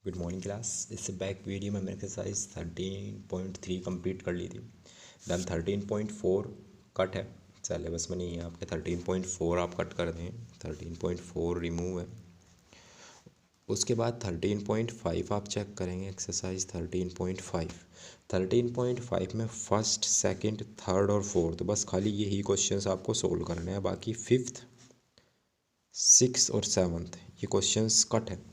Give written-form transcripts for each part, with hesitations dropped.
Good morning class. इससे back video में मैंने एक्सरसाइज 13.3 कंप्लीट कर ली थी। डन 13.4 कट है, सिलेबस में नहीं है आपके। 13.4 आप कट कर दें, 13.4 रिमूव है। उसके बाद 13.5 आप चेक करेंगे, एक्सरसाइज 13.5। 13.5 में फर्स्ट, सेकंड, थर्ड और फोर्थ बस खाली यही क्वेश्चंस आपको सोल्व करने हैं। बाकी फिफ्थ, सिक्स और सेवन्थ ये क्वेश्चंस कट है।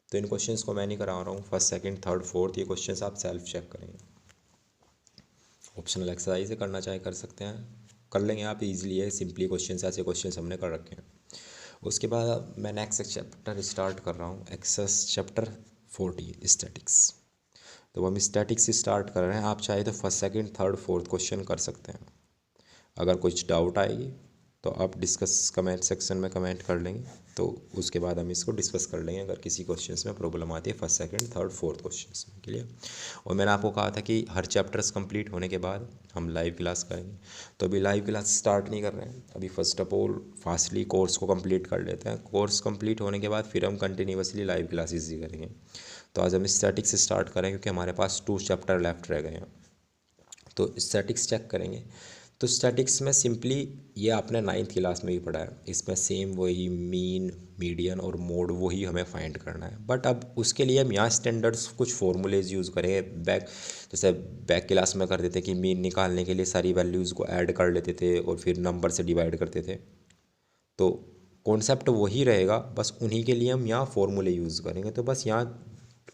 तो इन क्वेश्चंस को मैं नहीं करा रहा हूँ। फर्स्ट, सेकंड, थर्ड, फोर्थ ये क्वेश्चंस आप सेल्फ चेक करेंगे। ऑप्शनल एक्सरसाइज से करना चाहे कर सकते हैं, कर लेंगे आप इजीली है। सिंपली क्वेश्चंस, ऐसे क्वेश्चंस हमने कर रखे हैं। उसके बाद मैं नेक्स्ट चैप्टर स्टार्ट कर रहा हूँ, एक्सरसाइज चैप्टर 40 स्टैटिक्स। तो हम स्टैटिक्स से स्टार्ट कर रहे हैं। आप चाहे तो first, second, third, fourth question कर सकते हैं। अगर कुछ डाउट आएगी तो आप डिस्कस कमेंट सेक्शन में कमेंट कर लेंगे, तो उसके बाद हम इसको डिस्कस कर लेंगे अगर किसी क्वेश्चंस में प्रॉब्लम आती है first, second, third, fourth questions में। क्लियर। और मैंने आपको कहा था कि हर चैप्टर्स कंप्लीट होने के बाद हम लाइव क्लास करेंगे। तो अभी लाइव क्लास स्टार्ट नहीं कर रहे हैं। अभी first of all fastly course को कंप्लीट कर लेते हैं। कोर्स कंप्लीट होने के बाद फिर हम कंटिन्यूसली लाइव क्लासेस ही करेंगे। तो आज हम स्टैटिक्स से स्टार्ट करें क्योंकि हमारे पास 2 चैप्टर लेफ्ट रह गए हैं। तो स्टैटिक्स चेक करेंगे। तो स्टैटिक्स में सिंपली ये आपने 9th क्लास में भी पढ़ा है। इसमें सेम वही मीन, मीडियन और मोड वही हमें फाइंड करना है। बट अब उसके लिए हम यहाँ स्टैंडर्ड्स कुछ फॉर्मूलेज यूज़ करेंगे। जैसे बैक क्लास में कर देते कि मीन निकालने के लिए सारी वैल्यूज़ को ऐड कर लेते थे और फिर नंबर से डिवाइड करते थे। तो कॉन्सेप्ट वही रहेगा, बस उन्हीं के लिए हम यहाँ फॉर्मूले यूज़ करेंगे। तो बस यहाँ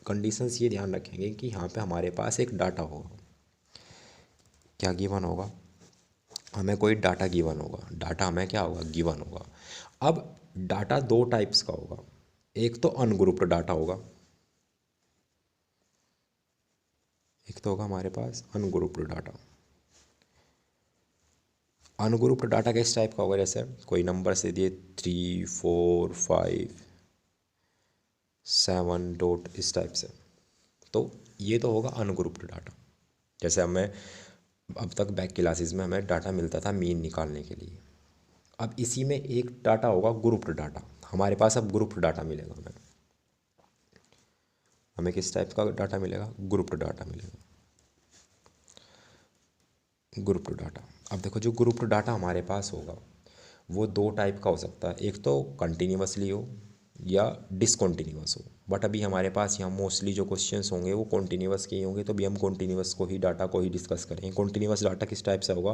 कंडीशंस ये ध्यान रखेंगे कि यहाँ पे हमारे पास एक डाटा होगा। क्या गिवन होगा? हमें कोई डाटा गिवन होगा। डाटा हमें क्या होगा? गिवन होगा। अब डाटा 2 टाइप्स का होगा। एक तो अनग्रुप्ड डाटा होगा, एक तो होगा हमारे पास अनग्रुप्ड डाटा। अनग्रुप्ड डाटा किस टाइप का होगा? जैसे कोई नंबर से दिए 3, 4, 5, 7 डॉट इस टाइप से, तो ये तो होगा अनग्रुप्ड डाटा। जैसे हमें अब तक बैक क्लासेस में हमें डाटा मिलता था मीन निकालने के लिए। अब इसी में एक डाटा होगा ग्रुप्ड डाटा। हमारे पास अब ग्रुप्ड डाटा मिलेगा। हमें किस टाइप का डाटा मिलेगा? ग्रुप्ड डाटा मिलेगा। Grouped data. अब देखो, जो ग्रुप्ड डाटा हमारे पास होगा वो 2 टाइप का हो सकता है। एक तो कंटिन्यूसली हो या डिसकंटिन्यूअस हो। बट अभी हमारे पास यहाँ मोस्टली जो क्वेश्चंस होंगे वो कॉन्टीन्यूअस के ही होंगे। तो अभी हम कॉन्टीन्यूअस को ही, डाटा को ही डिस्कस करेंगे। कॉन्टीन्यूअस डाटा किस टाइप से होगा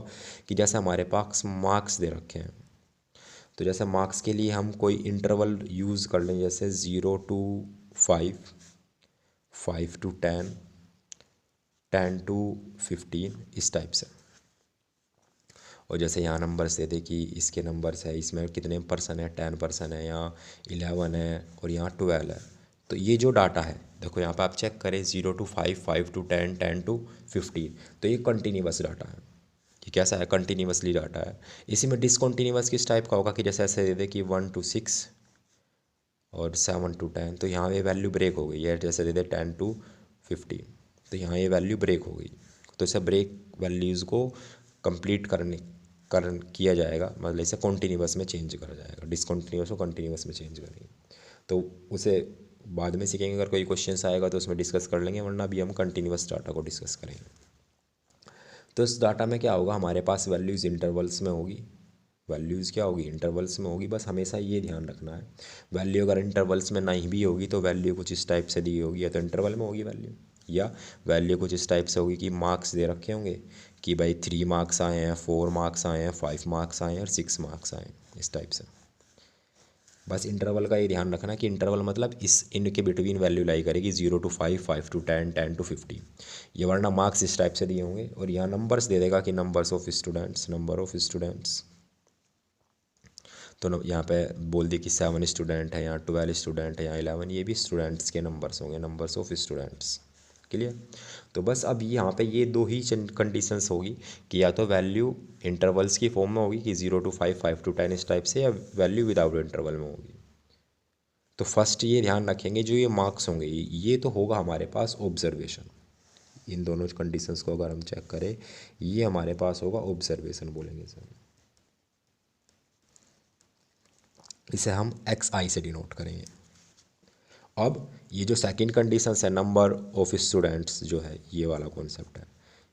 कि जैसे हमारे पास मार्क्स दे रखे हैं, तो जैसे मार्क्स के लिए हम कोई इंटरवल यूज़ कर लें, जैसे 0 to 5, 5 to 10, 10 to 15 इस टाइप से। और जैसे यहाँ नंबर्स दे दे कि इसके नंबर्स है, इसमें कितने परसेंट है, 10% है, यहाँ 11 है और यहाँ 12 है। तो ये जो डाटा है, देखो यहाँ पे आप चेक करें, 0 to 5, 5 to 10, 10 to 15, तो ये कंटिन्यूस डाटा है। ये कैसा है? कंटिन्यूसली डाटा है। इसी में डिसकंटिन्यूअस किस टाइप का होगा कि जैसे ऐसे दे दे कि 1 to 6 और 7 to 10, तो यहाँ ये वैल्यू ब्रेक हो गई है। जैसे दे दे 10 to 15, तो यहाँ ये वैल्यू ब्रेक हो गई। तो इसे ब्रेक वैल्यूज़ को कंप्लीट किया जाएगा, मतलब इसे कॉन्टीन्यूअस में चेंज करा जाएगा। डिसकंटिन्यूअस को कंटिन्यूअस में चेंज करेंगे, तो उसे बाद में सीखेंगे। अगर कोई क्वेश्चन आएगा तो उसमें डिस्कस कर लेंगे, वरना अभी हम कंटिन्यूअस डाटा को डिस्कस करेंगे। तो इस डाटा में क्या होगा? हमारे पास वैल्यूज़ इंटरवल्स में होगी। वैल्यूज़ क्या होगी? इंटरवल्स में होगी। बस हमेशा ये ध्यान रखना है, वैल्यू अगर इंटरवल्स में नहीं भी होगी तो वैल्यू कुछ इस टाइप से दी होगी, या तो इंटरवल में होगी वैल्यू, या वैल्यू कुछ इस टाइप से होगी कि मार्क्स दे रखे होंगे कि भाई 3 मार्क्स आए हैं, 4 मार्क्स आए हैं, 5 मार्क्स आए हैं और 6 मार्क्स आए हैं, इस टाइप से। बस इंटरवल का ये ध्यान रखना कि इंटरवल मतलब इस इनके बिटवीन वैल्यू लाई करेगी, 0 to 5, 5 to 10, 10 to 15। ये वरना मार्क्स इस टाइप से दिए होंगे। और यहाँ नंबर्स दे देगा कि numbers of students, number of students. तो यहाँ पे बोल दी कि 7 स्टूडेंट है, यहाँ 12 स्टूडेंट है, यहाँ 11, ये भी स्टूडेंट्स के नंबर्स होंगे, नंबर्स ऑफ स्टूडेंट्स। क्लियर। तो बस अब यहाँ पे ये 2 ही कंडीशंस होगी कि या तो वैल्यू इंटरवल्स की फॉर्म में होगी कि 0 to 5, 5 to 10 इस टाइप से, या वैल्यू विदाउट इंटरवल में होगी। तो फर्स्ट ये ध्यान रखेंगे, जो ये मार्क्स होंगे ये तो होगा हमारे पास ऑब्जर्वेशन। इन दोनों कंडीशंस को अगर हम चेक करें, ये हमारे पास होगा ऑब्जर्वेशन बोलेंगे सर। इसे हम XI से डिनोट करेंगे। अब ये जो सेकंड कंडीशन है नंबर ऑफ स्टूडेंट्स जो है ये वाला कॉन्सेप्ट है,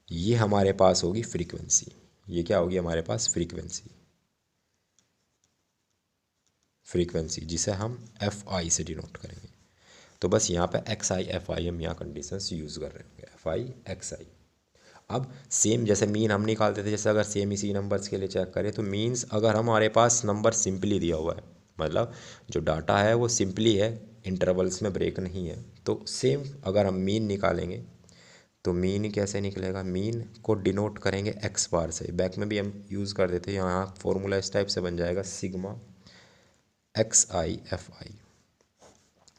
ये हमारे पास होगी फ्रीक्वेंसी। ये क्या होगी हमारे पास फ्रीक्वेंसी, फ्रीक्वेंसी जिसे हम एफ आई से डिनोट करेंगे। तो बस यहाँ पे एक्स आई एफ आई हम यहाँ कंडीशंस यूज़ कर रहे होंगे, एफ आई एक्स आई। अब सेम जैसे मीन हम निकालते थे, जैसे अगर सेम इसी नंबर्स के लिए चेक करें तो मीन्स अगर हमारे पास नंबर सिंपली दिया हुआ है, मतलब जो डाटा है वो सिंपली है, इंटरवल्स में ब्रेक नहीं है, तो सेम अगर हम मीन निकालेंगे तो मीन कैसे निकलेगा, मीन को डिनोट करेंगे एक्स बार से। बैक में भी हम यूज़ कर देते हैं, यहाँ फॉर्मूला इस टाइप से बन जाएगा sigma x I F I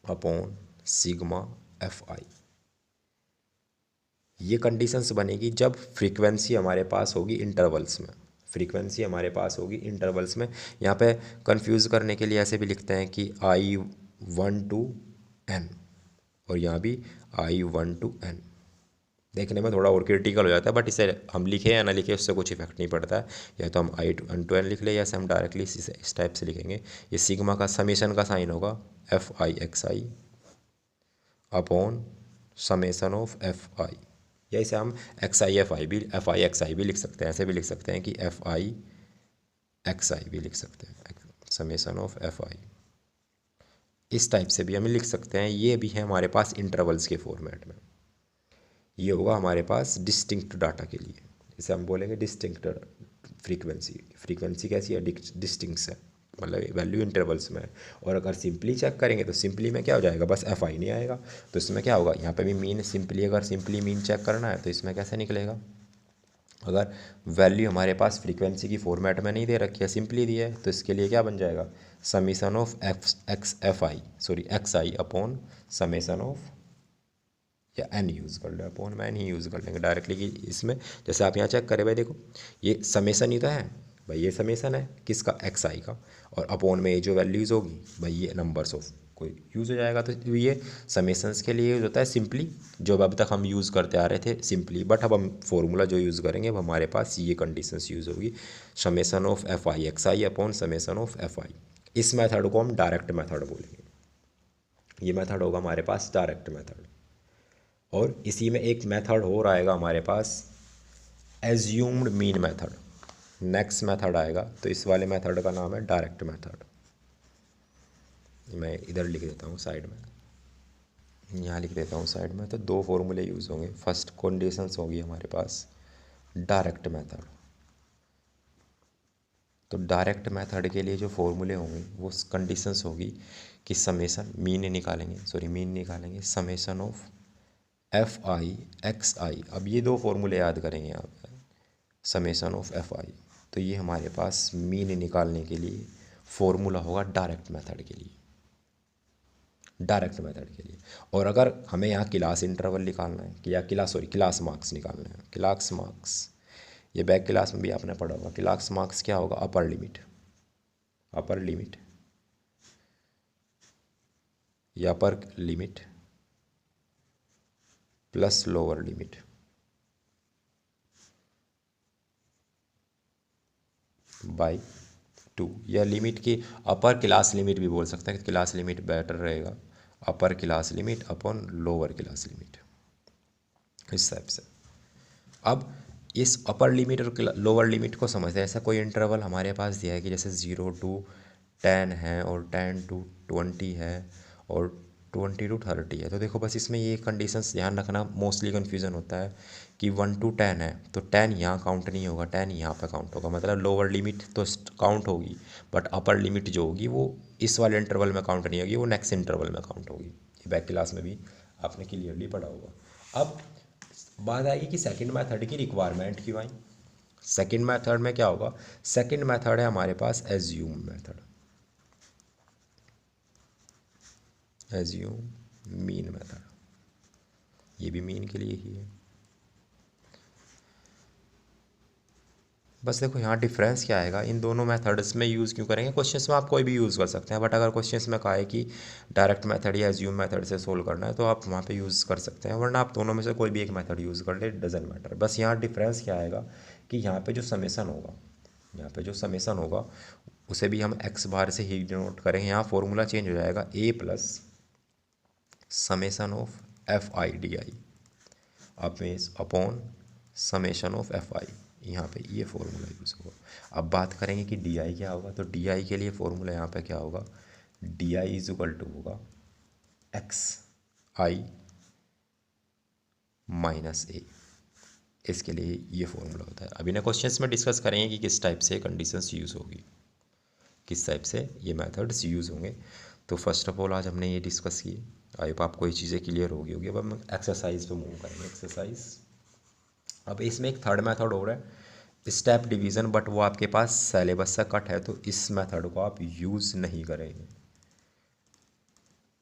upon sigma F I. ये कंडीशंस बनेगी जब फ्रीक्वेंसी हमारे पास होगी इंटरवल्स में, फ्रीक्वेंसी हमारे पास होगी इंटरवल्स में। यहाँ पे कंफ्यूज करने के लिए ऐसे भी लिखते हैं कि आई 1 to n, और यहाँ भी आई 1 to n। देखने में थोड़ा और क्रिटिकल हो जाता है, बट इसे हम लिखे या ना लिखे उससे कुछ इफेक्ट नहीं पड़ता है। या तो हम आई 1 to n लिख ले, या से हम डायरेक्टली इस टाइप से लिखेंगे। ये सिग्मा का समेशन का साइन होगा F I X I upon summation of F आई, या इसे हम एक्स आई एफ आई भी, एफ आई एक्स आई भी लिख सकते हैं। ऐसे भी लिख सकते हैं कि एफ आई एक्स आई भी लिख सकते हैं, समेसन ऑफ एफ आई। इस टाइप से भी हम लिख सकते हैं। ये भी है हमारे पास इंटरवल्स के फॉर्मेट में। ये होगा हमारे पास डिस्टिंक्ट डाटा के लिए, इसे हम बोलेंगे डिस्टिंक्ट फ्रीक्वेंसी। फ्रीक्वेंसी कैसी है, डिस्टिंक्ट है, मतलब वैल्यू इंटरवल्स में है। और अगर सिंपली चेक करेंगे तो सिंपली में क्या हो जाएगा, बस एफ आई नहीं आएगा, तो इसमें क्या होगा, यहाँ पे भी मीन सिंपली, अगर सिंपली मीन चेक करना है तो इसमें कैसे निकलेगा, अगर वैल्यू हमारे पास फ्रीक्वेंसी की फॉर्मेट में नहीं दे रखी है, सिंपली दी है, तो इसके लिए क्या बन जाएगा, summation of F I sorry x I upon summation of, या एन यूज़ कर ले, अपॉन में एन ही यूज़ कर लेंगे डायरेक्टली। कि इसमें जैसे आप यहाँ चेक करें भाई, देखो ये समेसन ही तो है भाई, ये समेसन है किसका, एक्स आई का, और अपॉन में ये जो वैल्यूज़ होगी भाई ये नंबर्स ऑफ कोई यूज़ हो जाएगा। तो ये समेसन्स के लिए यूज़ होता है सिंपली, जो अब तक हम यूज़ करते आ रहे थे सिंपली, बट अब हम फॉर्मूला जो यूज़ करेंगे अब हमारे पास ये कंडीशंस यूज़ होगी, summation of F I X I upon summation of F आई। इस मेथड को हम डायरेक्ट मेथड बोलेंगे। ये मेथड होगा हमारे पास डायरेक्ट मेथड। और इसी में एक मेथड हो रहेगा हमारे पास assumed mean method, next method आएगा, तो इस वाले मेथड का नाम है डायरेक्ट मेथड। मैं इधर लिख देता हूँ साइड में, यहाँ लिख देता हूँ साइड में। तो दो फॉर्मूले यूज़ होंगे, फर्स्ट कंडीशंस होगी हमारे पास डायरेक्ट मेथड। तो डायरेक्ट मेथड के लिए जो फॉर्मूले होंगे वो कंडीशंस होगी कि समेसन मीन निकालेंगे summation of F I X I. अब ये दो फॉर्मूले याद करेंगे आप, समेसन ऑफ एफ आई, तो ये हमारे पास मीन निकालने के लिए फॉर्मूला होगा डायरेक्ट मेथड के लिए, डायरेक्ट मेथड के लिए। और अगर हमें यहाँ क्लास इंटरवल निकालना है, या क्लास मार्क्स निकालना है, क्लास मार्क्स, ये बैक क्लास में भी आपने पढ़ा होगा, क्लास मार्क्स क्या होगा, अपर लिमिट या अपर limit plus lower limit by 2, या लिमिट की अपर क्लास लिमिट भी बोल सकते हैं, क्लास लिमिट बेटर रहेगा, upper class limit upon lower class limit, इस टाइप से। अब इस अपर लिमिट और लोअर लिमिट को समझते हैं। ऐसा कोई इंटरवल हमारे पास दिया है कि जैसे 0 to 10 है, और 10 to 20 है, और 20 to 30 है। तो देखो बस इसमें ये कंडीशंस ध्यान रखना, मोस्टली कन्फ्यूज़न होता है कि 1 to 10 है तो 10 यहाँ काउंट नहीं होगा, 10 यहाँ पे काउंट होगा, मतलब लोअर लिमिट तो काउंट होगी, बट अपर लिमिट जो होगी वो इस वाले इंटरवल में काउंट नहीं होगी, वो नेक्स्ट इंटरवल में काउंट होगी। ये बैक क्लास में भी आपने क्लियरली पढ़ा होगा। अब बात आएगी कि सेकंड मेथड की रिक्वायरमेंट क्यों आई। सेकंड मेथड में क्या होगा, सेकंड मेथड है हमारे पास assume method, assume mean method, ये भी मीन के लिए ही है। बस देखो यहाँ डिफरेंस क्या आएगा, इन दोनों मेथड्स में यूज़ क्यों करेंगे, क्वेश्चंस में आप कोई भी यूज़ कर सकते हैं, बट अगर क्वेश्चंस में कहा है कि डायरेक्ट मेथड या एज्यूम मेथड से सोल्व करना है तो आप वहाँ पे यूज़ कर सकते हैं, वरना आप दोनों में से कोई भी एक मेथड यूज़ कर ले, डजेंट मैटर। बस यहाँ डिफरेंस क्या आएगा कि यहाँ पे जो समेसन होगा, यहाँ पे जो समेसन होगा उसे भी हम एक्स बार से ही डिनोट करेंगे। यहाँ फॉर्मूला चेंज हो जाएगा, A plus summation of F I D I upon summation of F I, यहाँ पे ये फॉर्मूला यूज़ होगा। अब बात करेंगे कि डी आई क्या होगा, तो डी आई के लिए फॉर्मूला यहाँ पे क्या होगा, D I is equal to होगा एक्स आई माइनस ए, इसके लिए ये फॉर्मूला होता है। अभी ना क्वेश्चंस में डिस्कस करेंगे कि किस टाइप से कंडीशंस यूज़ होगी, किस टाइप से ये मेथड्स यूज़ होंगे। तो फर्स्ट ऑफ ऑल आज हमने ये डिस्कस किए, आई होप आपको ये चीज़ें क्लियर होगी। अब हम एक्सरसाइज पे मूव करेंगे। एक्सरसाइज, अब इसमें एक थर्ड मेथड हो रहा है स्टेप डिवीज़न, बट वो आपके पास सिलेबस से कट है, तो इस मेथड को आप यूज़ नहीं करेंगे,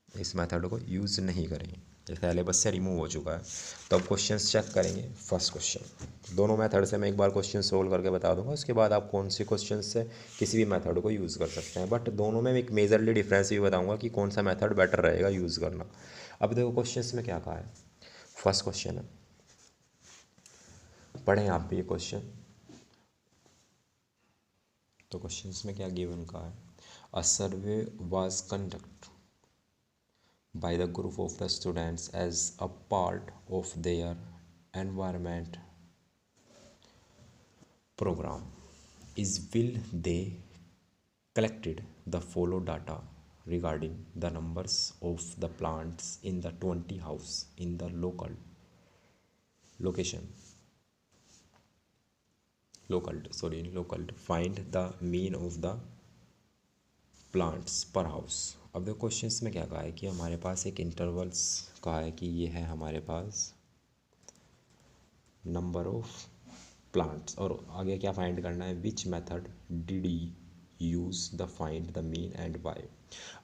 इस मेथड को यूज़ नहीं करेंगे, सिलेबस से रिमूव हो चुका है। तो अब क्वेश्चंस चेक करेंगे। फर्स्ट क्वेश्चन, दोनों मेथड से मैं एक बार क्वेश्चन सोल्व करके बता दूंगा, उसके बाद आप कौन से क्वेश्चन से किसी भी मेथड को यूज़ कर सकते हैं, बट दोनों में एक मेजरली डिफरेंस भी बताऊंगा कि कौन सा मेथड बेटर रहेगा यूज़ करना। अब देखो क्वेश्चन में क्या कहा है। फर्स्ट क्वेश्चन है, पढ़ें आप भी ये क्वेश्चन। तो क्वेश्चन में क्या गिवन कहा है, a survey was conduct by the group of the students as a part of their environment program is will they collected the follow data regarding the numbers of the plants in the 20 house in the local find the mean of the plants पर house. अब देखो questions में क्या कहा है कि हमारे पास एक इंटरवल्स कहा है कि ये है हमारे पास नंबर ऑफ प्लांट्स, और आगे क्या फाइंड करना है, which method did use the find the mean and Y.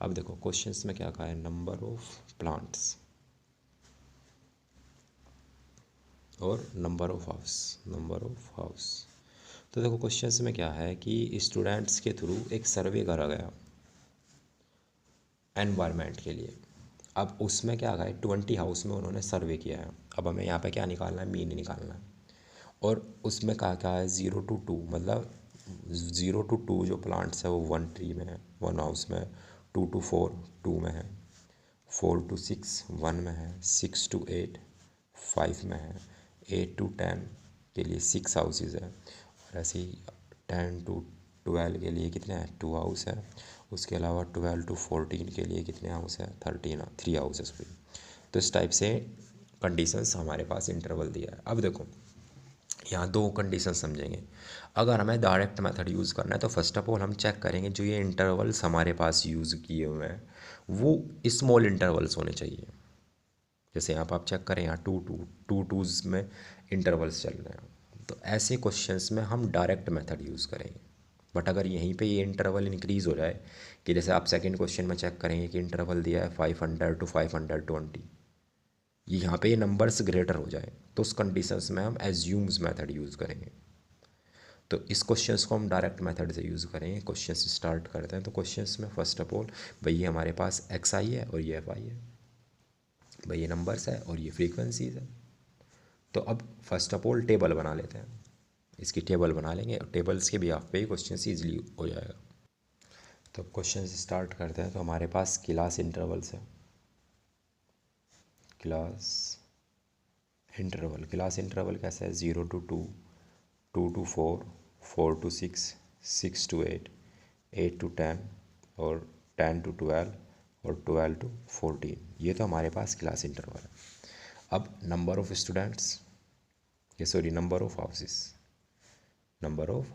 अब देखो क्वेश्चंस में क्या कहा है, नंबर ऑफ प्लांट्स और नंबर ऑफ हाउस। तो देखो क्वेश्चंस में क्या है कि स्टूडेंट्स के थ्रू एक सर्वे करा गया एनवायरनमेंट के लिए। अब उसमें क्या है, 20 हाउस में उन्होंने सर्वे किया है। अब हमें यहाँ पे क्या निकालना है, मीन निकालना है। और उसमें क्या है 0 to 2, मतलब 0 to 2 जो प्लांट्स है वो 1 ट्री में है, 1 हाउस में है। 2 to 4 2 में है। 4 to 6 1 में है। 6 to 8 5 में है। 8 to 10 के लिए 6 हाउसेज है। और ऐसे ही 10 to 12 के लिए कितने हैं, 2 हाउस है। उसके अलावा 12 to 14 के लिए कितने हाउस है, 3 हाउस है सॉरी। तो इस टाइप से कंडीशंस हमारे पास इंटरवल दिया है। अब देखो यहाँ दो कंडीशन समझेंगे। अगर हमें डायरेक्ट मेथड यूज़ करना है तो फर्स्ट ऑफ ऑल हम चेक करेंगे जो ये इंटरवल्स हमारे पास यूज़ किए हुए हैं वो स्मॉल इंटरवल्स होने चाहिए। जैसे यहाँ पर आप चेक करें, यहाँ 2 में इंटरवल्स चल रहे हैं, तो ऐसे क्वेश्चंस में हम डायरेक्ट मेथड यूज़ करेंगे। बट अगर यहीं पे ये इंटरवल इंक्रीज़ हो जाए, कि जैसे आप सेकंड क्वेश्चन में चेक करेंगे कि इंटरवल दिया है 500 to 520, यहाँ पे ये नंबर्स ग्रेटर हो जाए, तो उस कंडीशंस में हम एज्यूम्स मेथड यूज़ करेंगे। तो इस क्वेश्चंस को हम डायरेक्ट मेथड से यूज़ करेंगे। क्वेश्चंस स्टार्ट करते हैं। तो क्वेश्चंस में फर्स्ट ऑफ ऑल भाई ये हमारे पास एक्स आई है और ये एफ आई है, भाई ये नंबर्स है और ये फ्रीक्वेंसीज है। तो अब फर्स्ट ऑफ ऑल टेबल बना लेते हैं, इसकी टेबल बना लेंगे और टेबल्स के बिहाफ पे ही क्वेश्चन ईजिली हो जाएगा। तो क्वेश्चन स्टार्ट करते हैं। तो हमारे पास क्लास इंटरवल्स है, क्लास इंटरवल कैसा है, 0 to 2 2 to 4 4 to 6 6 to 8 8 to 10 और 10 to 12 और 12 to 14, ये तो हमारे पास क्लास इंटरवल है। अब नंबर ऑफ़ स्टूडेंट्स, ये सॉरी नंबर ऑफ़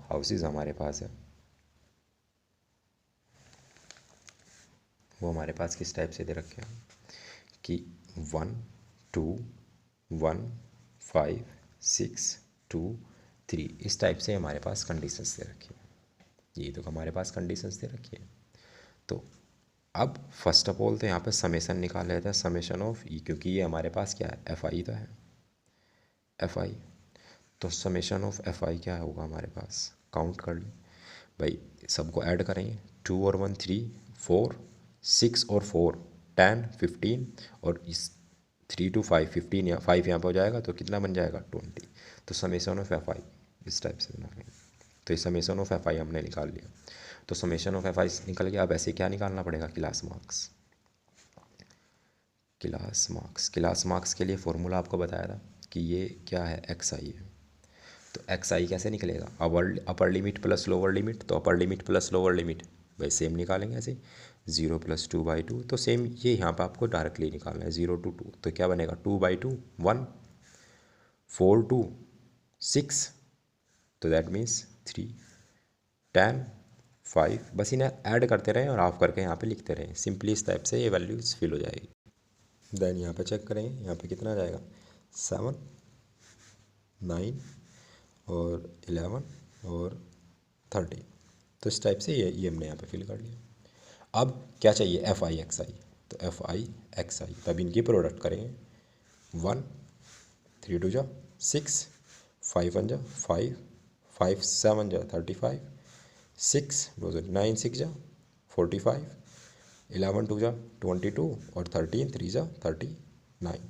हाउसेस हमारे पास है, वो हमारे पास किस टाइप से दे रखे हैं कि 1 2 1 5 6 2 3, इस टाइप से हमारे पास कंडीशंस दे रखी है। ये तो हमारे पास कंडीशंस दे रखी है। तो अब फर्स्ट ऑफ ऑल तो यहाँ पे समेशन निकाल लेते हैं, समेशन ऑफ ई, क्योंकि ये हमारे पास क्या है, एफ आई तो है, एफ आई। तो समेशन ऑफ एफ आई क्या होगा हमारे पास, काउंट कर ली भाई, सबको ऐड करेंगे, 2 और 1 3 4 6 और 4 10 15 और इस 3 to 5 15 या 5 यहाँ पर हो जाएगा तो कितना बन जाएगा 20। तो समेशन ऑफ एफ आई इस टाइप से बना लेंगे। तो ये समेशन ऑफ एफ आई हमने निकाल लिया। तो समेशन ऑफ एफ आई निकल गया। अब ऐसे क्या निकालना पड़ेगा, क्लास मार्क्स। क्लास मार्क्स के लिए फॉर्मूला आपको बताया था कि ये क्या है, एक्स आई है। तो एक्स आई कैसे निकलेगा, upper limit plus lower limit, तो upper limit plus lower limit भाई सेम निकालेंगे ऐसे, 0 + 2/2, तो सेम ये यहाँ पे आपको डायरेक्टली निकालना है, 0 to 2, तो क्या बनेगा 2/2 1, 4 to 6, तो दैट मीन्स 3, 10, 5, बस इन्हें ऐड करते रहें और हाफ करके यहाँ पे लिखते रहें, सिंपली इस टाइप से ये वैल्यूज फिल हो जाएगी। देन यहाँ पे चेक करेंगे, यहाँ पे कितना आ जाएगा 7, 9 और 11 और 13, तो इस टाइप से ये हमने यहाँ पे फिल कर लिया। अब क्या चाहिए, एफ आई एक्स आई, तो एफ आई एक्स आई, तब इनकी प्रोडक्ट करेंगे, 1 3 2 जा 6, 5 1 जा 5, 5 7 जा 35, 6 9 6 जा 45, 11 2 जा 22 और 13 3 जा 39,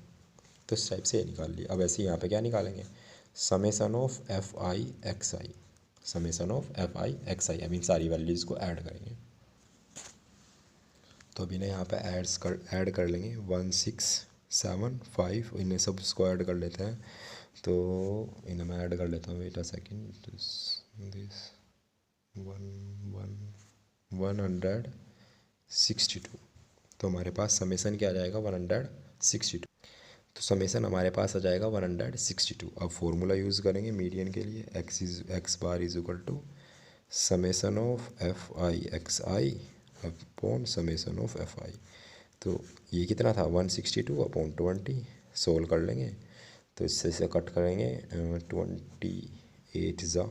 तो इस टाइप से ये निकाल लिया। अब ऐसे यहाँ पे क्या निकालेंगे, summation of F I X I, summation of F I X I, अब इन सारी वैल्यूज़ को ऐड करेंगे। तो अब इन्हें यहाँ पे ऐड कर लेंगे, 1 6 7 5, इन्हें सब उसको ऐड कर लेते हैं। तो इन्हें मैं ऐड कर लेता हूँ, वेट अ सेकेंड, दिस 162, तो हमारे पास समेसन क्या आ जाएगा 162, तो समेसन हमारे पास आ जाएगा 162। अब फॉर्मूला यूज़ करेंगे मीडियन के लिए, X bar is equal to summation of F I X I upon summation of F I, तो ये कितना था 162 अपॉन 20, सोल्व कर लेंगे तो इससे से कट करेंगे 28 ज़ा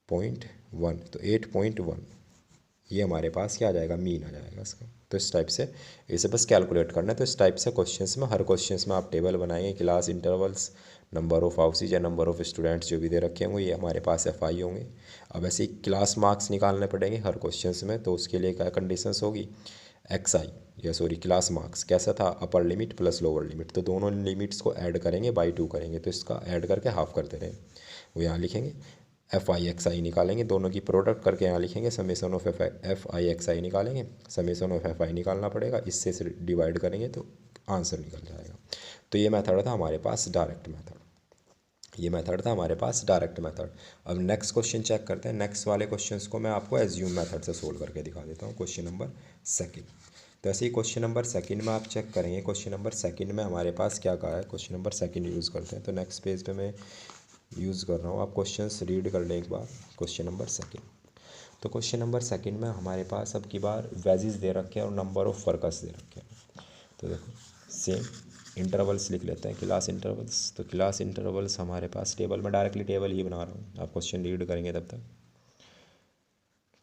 0.1, तो 8.1, ये हमारे पास क्या आ जाएगा, मीन आ जाएगा इसका। तो इस टाइप से इसे बस कैलकुलेट करना है। तो इस टाइप से क्वेश्चंस में, हर क्वेश्चंस में आप टेबल बनाएंगे, class intervals, number of houses या नंबर ऑफ स्टूडेंट्स जो भी दे रखे होंगे, ये हमारे पास एफ आई होंगे। अब ऐसे ही क्लास मार्क्स निकालने पड़ेंगे हर क्वेश्चंस में, तो उसके लिए क्या कंडीशंस होगी, एक्स आई या सॉरी क्लास मार्क्स कैसा था, अपर लिमिट प्लस लोअर लिमिट, तो दोनों लिमिट्स को ऐड करेंगे, बाई 2 करेंगे, तो इसका ऐड करके हाफ करते रहें, वो यहाँ लिखेंगे। एफ आई एक्स आई निकालेंगे, दोनों की प्रोडक्ट करके यहाँ लिखेंगे, summation of F I X I निकालेंगे, समेसन ऑफ एफ आई निकालना पड़ेगा, इससे से डिवाइड करेंगे तो आंसर निकल जाएगा। तो ये मेथड था हमारे पास डायरेक्ट मेथड, ये मेथड था हमारे पास डायरेक्ट मेथड। अब नेक्स्ट क्वेश्चन चेक करते हैं। नेक्स्ट वाले क्वेश्चंस को मैं आपको एज्यूम मेथड से सोल्व करके दिखा देता हूँ। क्वेश्चन नंबर सेकंड, तो ऐसे ही क्वेश्चन नंबर सेकंड में आप चेक करेंगे, क्वेश्चन नंबर सेकंड में हमारे पास क्या कहा है, क्वेश्चन नंबर सेकंड यूज़ करते हैं। तो नेक्स्ट पेज पे मैं यूज़ कर रहा हूँ, आप क्वेश्चंस रीड कर लें एक बार। क्वेश्चन नंबर सेकंड, तो क्वेश्चन नंबर सेकंड में हमारे पास अब की बार वेजेस दे रखे हैं और नंबर ऑफ वर्कर्स दे रखे हैं। तो देखो सेम इंटरवल्स लिख लेते हैं, क्लास इंटरवल्स, तो क्लास इंटरवल्स हमारे पास टेबल में, डायरेक्टली टेबल ही बना रहा हूँ, आप क्वेश्चन रीड करेंगे तब तक।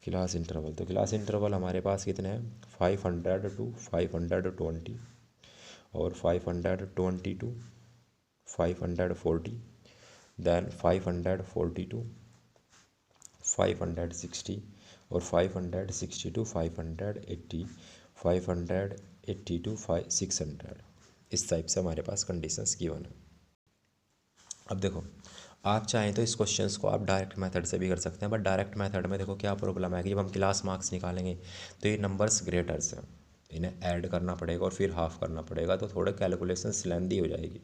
क्लास इंटरवल, तो क्लास इंटरवल हमारे पास कितने हैं, 500 to 520 और 520 to 540, देन 540 to 560 और 560 to 580, 580 to 600, इस टाइप से हमारे पास कंडीशंस गिवन है। अब देखो आप चाहें तो इस क्वेश्चंस को आप डायरेक्ट मेथड से भी कर सकते हैं, बट डायरेक्ट मेथड में देखो क्या प्रॉब्लम है कि जब हम क्लास मार्क्स निकालेंगे तो ये नंबर्स ग्रेटर्स हैं, इन्हें ऐड करना पड़ेगा और फिर हाफ करना पड़ेगा, तो थोड़े कैलकुलेशंस लेंदी हो जाएगी।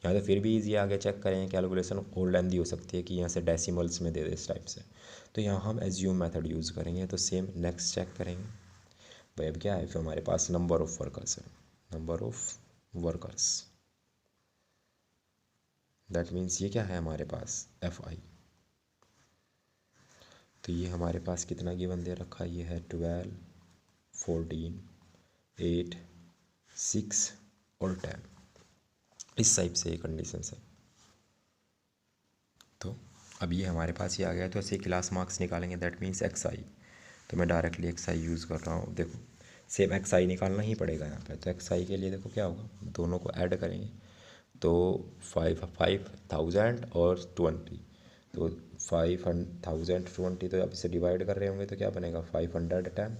यहाँ तो फिर भी ईजी आगे चेक करें, कैलकुलेशन और लेंदी हो सकती है कि यहाँ से डेसिमल्स में दे दे इस टाइप से, तो यहाँ हम एज्यूम मेथड यूज़ करेंगे। तो सेम नेक्स्ट चेक करेंगे भाई, अब क्या है, फिर हमारे पास नंबर ऑफ वर्कर्स है, number of workers, that means ये क्या है हमारे पास एफ आई, तो ये हमारे पास कितना गिवन दे रखा है, ये है 12 14 8 6 और 10, इस टाइप से ये कंडीशन है। तो अब ये हमारे पास ये आ गया, तो ऐसे क्लास मार्क्स निकालेंगे, दैट मीन्स एक्स आई, तो मैं डायरेक्टली एक्स आई यूज़ कर रहा हूँ। देखो सेम एक्स आई निकालना ही पड़ेगा यहाँ पे, तो एक्स आई के लिए देखो क्या होगा, दोनों को ऐड करेंगे, तो 5000 और 20, तो 5020, तो आप इसे डिवाइड कर रहे होंगे तो क्या बनेगा 510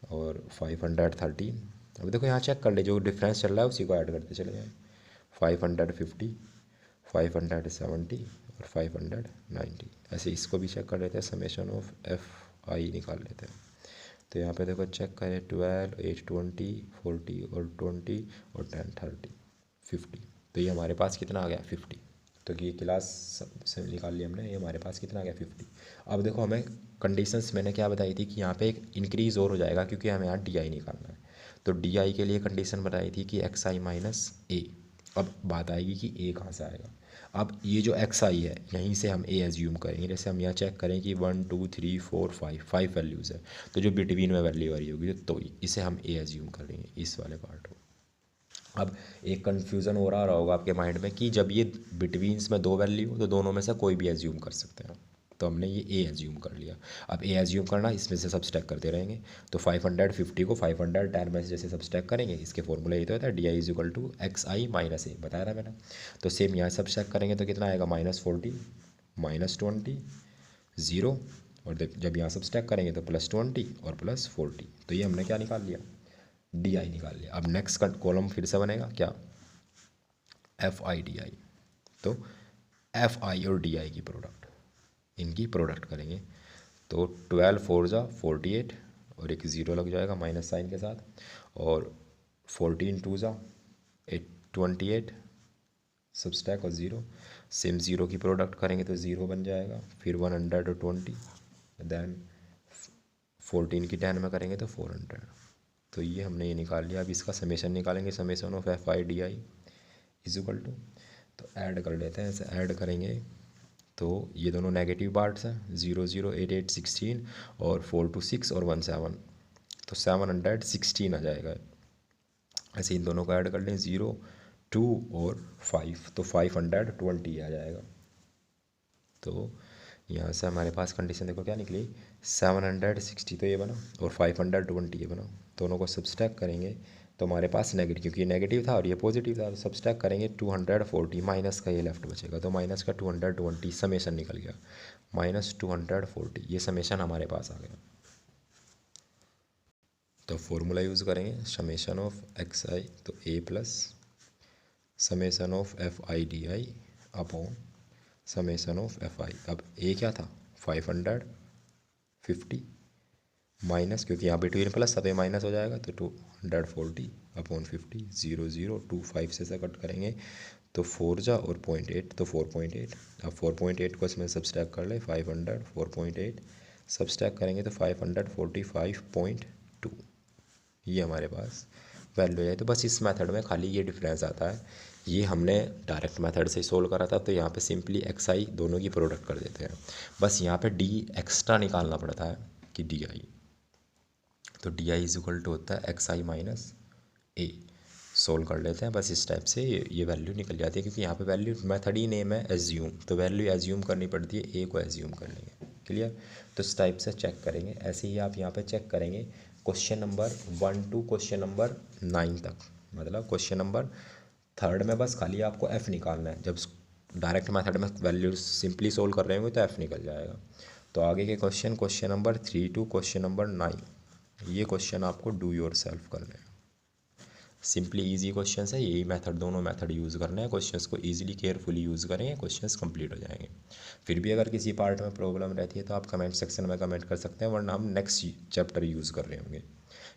और 513। अब देखो यहाँ चेक कर ले, जो डिफरेंस चल रहा है उसी को ऐड करते चले जाए, 550 570 और 590, ऐसे इसको भी चेक कर लेते हैं, समेशन ऑफ एफ आई निकाल लेते हैं। तो यहाँ पे देखो चेक करें 12, 8, 20, 40 और 20 और 10, 30, 50। तो ये हमारे पास कितना आ गया 50। तो ये क्लास से निकाल लिया हमने, ये हमारे पास कितना आ गया 50। अब देखो हमें कंडीशंस मैंने क्या बताई थी कि यहाँ पे एक इंक्रीज़ और हो जाएगा क्योंकि हमें यहाँ डी आई निकालना है। तो डी आई के लिए कंडीशन बताई थी कि एक्स आई माइनस ए। अब बात आएगी कि ए कहाँ से आएगा। अब ये जो एक्स आई है यहीं से हम ए एज्यूम करेंगे। जैसे हम यहाँ चेक करें कि 1, 2, 3, 4, 5 वैल्यूज़ है, तो जो बिटवीन में वैल्यू आ रही होगी तो इसे हम ए एज्यूम करेंगे, इस वाले पार्ट को। अब एक कन्फ्यूज़न हो रहा होगा आपके माइंड में कि जब ये बिटवीन्स में दो वैल्यू हो तो दोनों में से कोई भी एज्यूम कर सकते हैं। तो हमने ये ए एज्यूम कर लिया। अब ए एज्यूम करना, इसमें से सब्सट्रैक्ट करते रहेंगे। तो 550 को 510 में से जैसे सब्सट्रैक्ट करेंगे, इसके फॉर्मूला ये तो होता है D I is equal to X I minus A, बताया था मैंने। तो सेम यहाँ सब्सट्रैक्ट करेंगे तो कितना आएगा -40, -20, 0। और जब यहाँ सब्सट्रैक्ट करेंगे तो +20 और +40। तो ये हमने क्या निकाल लिया, डी आई निकाल लिया। अब नेक्स्ट कॉलम फिर से बनेगा क्या, एफ आई डी आई। तो एफ आई और डी आई की प्रोडक्ट, इनकी प्रोडक्ट करेंगे। तो 12 4 जा 48 और एक ज़ीरो लग जाएगा माइनस साइन के साथ, और 14 2 जा 28 सब्सट्रैक्ट और ज़ीरो। सेम ज़ीरो की प्रोडक्ट करेंगे तो ज़ीरो बन जाएगा। फिर 120, देन 14 की 10 में करेंगे तो 400। तो ये हमने ये निकाल लिया। अब इसका समेशन निकालेंगे, summation of F I D I is equal to, तो ऐड कर लेते हैं। ऐसे ऐड करेंगे तो ये दोनों नेगेटिव पार्ट्स हैं, 0 0 8 8 16 और 4 2 6 और 1 7, तो 716 आ जाएगा। ऐसे इन दोनों को ऐड कर लें, 0 2 और 5, तो 520 आ जाएगा। तो यहाँ से हमारे पास कंडीशन देखो क्या निकली, 760 तो ये बना और 520 ये बना। दोनों को सब्सट्रैक्ट करेंगे तो हमारे पास नेगेटिव, क्योंकि ये नेगेटिव था और ये पॉजिटिव था, तो सब्सट्रैक्ट करेंगे 240, माइनस का ये लेफ्ट बचेगा, तो माइनस का 220 समेशन निकल गया, -240 ये समेशन हमारे पास आ गया। तो फॉर्मूला यूज़ करेंगे, समेशन ऑफ एक्स आई तो A plus summation of F I D I upon summation of F I. अब ए क्या था 550 माइनस, क्योंकि यहाँ बिटवीन प्लस था तो ये माइनस हो जाएगा, तो 240 अपॉन 50, 0 0 2 5 से कट करेंगे तो 4 जा और 0.8, तो 4.8। अब 4.8 को इसमें सब्सट्रैक्ट कर ले, 500 4.8 सब्सट्रैक्ट करेंगे तो 545.2 ये हमारे पास वैल्यू है। तो बस इस मेथड में खाली ये डिफरेंस आता है। ये हमने डायरेक्ट मेथड से सोल्व करा था, तो यहाँ पे सिंपली एक्स आई दोनों की प्रोडक्ट कर देते हैं। बस यहाँ पे डी एक्स्ट्रा निकालना पड़ता है कि डी आई, तो D I is equal to होता है X I minus A. Solve कर लेते हैं, बस इस टाइप से ये वैल्यू निकल जाती है, क्योंकि यहाँ पे वैल्यू मेथड ही नेम है एज्यूम, तो वैल्यू एज्यूम करनी पड़ती है, ए को एज्यूम कर लेंगे। क्लियर। तो इस टाइप से चेक करेंगे। ऐसे ही आप यहाँ पे चेक करेंगे question number 1 to question number 9 तक, मतलब क्वेश्चन नंबर 3rd में बस खाली आपको एफ़ निकालना है। जब डायरेक्ट मेथड में वैल्यू सिंपली सोल्व कर रहे होंगे तो एफ़ निकल जाएगा। तो आगे के question number 3 to question number 9, ये क्वेश्चन आपको डू योर सेल्फ करने हैं। सिंपली इजी क्वेश्चन है, यही मेथड, दोनों मेथड यूज़ करना है। क्वेश्चंस को इजीली केयरफुली यूज़ करेंगे, क्वेश्चंस कंप्लीट हो जाएंगे। फिर भी अगर किसी पार्ट में प्रॉब्लम रहती है तो आप कमेंट सेक्शन में कमेंट कर सकते हैं, वरना हम नेक्स्ट चैप्टर यूज़ कर रहे होंगे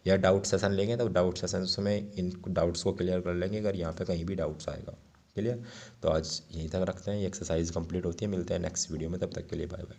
या डाउट सेशन लेंगे, तो डाउट सेशन में इन डाउट्स को क्लियर कर लेंगे अगर यहाँ पर कहीं भी डाउट्स आएगा। क्लियर। तो आज यहीं तक रखते हैं, ये एक्सरसाइज कंप्लीट होती है। मिलते हैं नेक्स्ट वीडियो में, तब तक के लिए बाय बाय।